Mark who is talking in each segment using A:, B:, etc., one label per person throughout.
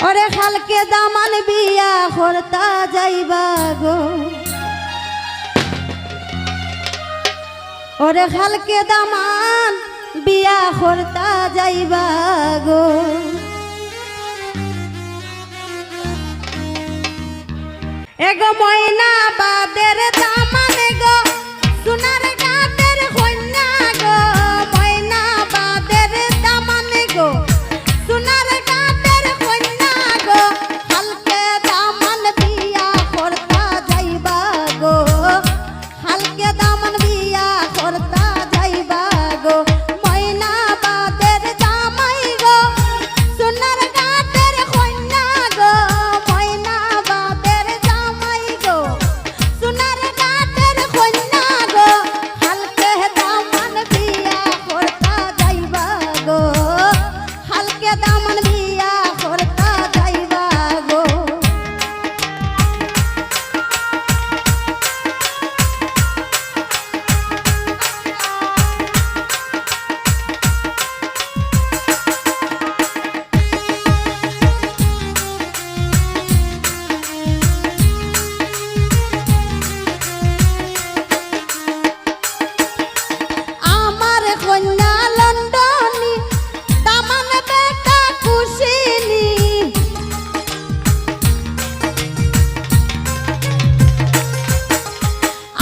A: ওরে খালকে দামান বিয়া করতা যাইবা গো ওরে খালকে দামান বিয়া করতা যাইবা গো এগো ময়না বাদের দামান গো সোনার গাটের কন্যা গো ময়না বাদের দামান গো সোনার গাটের কন্যা গো হালকে দামান বিয়া করতা যাইবা গো হালকে দামান বিয়া করতা যাইবা গো ময়না বাদের জামাই গো সোনার গাটের কন্যা গো ময়না বাদের জামাই গো সোনার গাটের কন্যা গো হালকে দামান বিয়া করতা যাইবা গো হালকে দামান বিয়া করতা যাইবা গো আমার কন্যা লন্ডনী দামান বেটা কুশিনী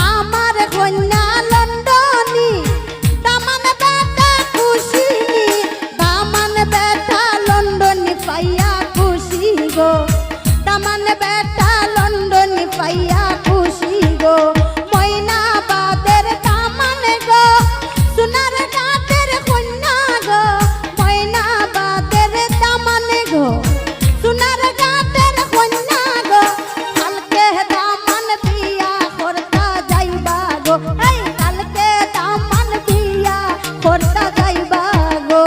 A: আমার কন্যা লন্ডনী দামান বেটা কুশিনী দামান বেটা লন্ডনী পাইয়া খুশি গো দামান বেটা লন্ডনী পাইয়া খুশি গো ময়না বাদের দামান গো সোনার গাটের কন্যা গো ময়না বাদের দামান গো সোনার গাটের কন্যা গো কালকে দামান বিয়া করতা যাইবা গো এই কালকে দামান বিয়া করতা যাইবা গো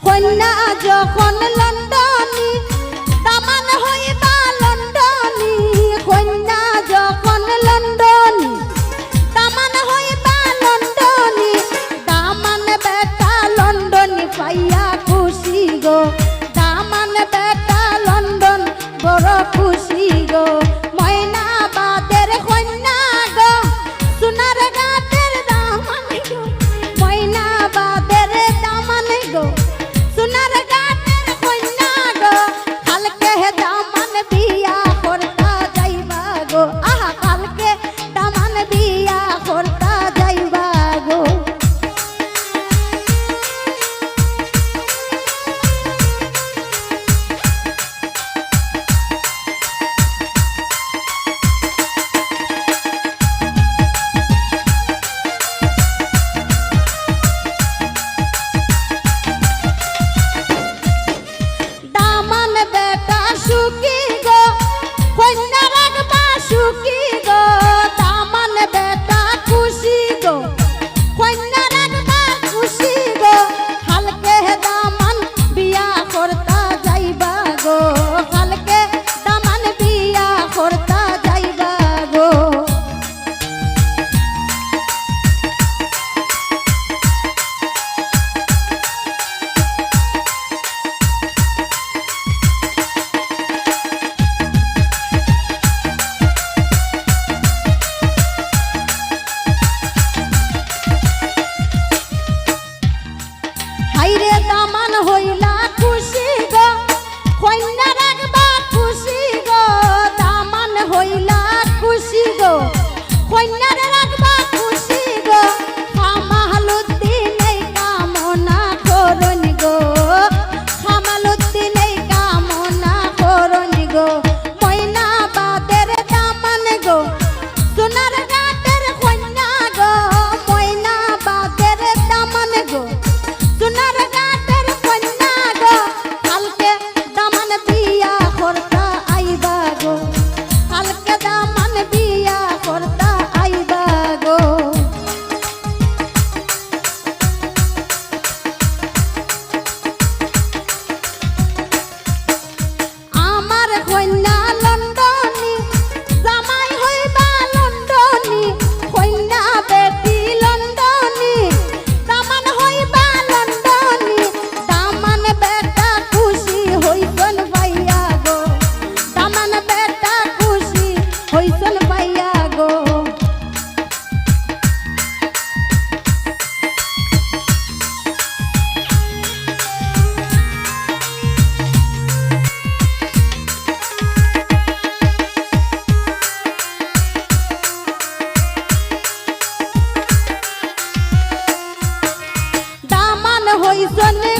A: কন্যা যখন লন্ডনী দামান হইবা লন্ডনী কন্যা যখন লন্ডনী দামান হইবা লন্ডনী দামান বেটা লন্ডনী পাইয়া খুশি গো দামান বেটা লন্ডন বড় খুশি গো ময়না বাদের কন্যা গো সোনার গাটের দামান গো ময়না বাদের দামান গো সোনার গাটের কন্যা গো কালকে দামান বিয়া করতা যাইবা গো আহা কালকে দামান বিয়া করতা যাইবা গো দামান বেটা সুখী গো কন্যা রাখবা সুখী গো দামান বেটা খুশি গো কন্যা রাখবা খুশি গো কালকে দামান বিয়া করতা যাইবা গো কালকে দামান বিয়া করতা যাইবা গো হাইরে দামান হইলা খুশি গো কন্যা রাখবা খুশি গো দামান হইলা খুশি গো কন্যা রাখবা খুশি গো খামালুদ্দিন এই কামনা করন গো খামালুদ্দিন এই কামনা করন গো ময়না বাদের দামান গো সোনার গাটের কন্যা গো ময়না বাদের দামান গো সোনার গাটের কন্যা হইছনে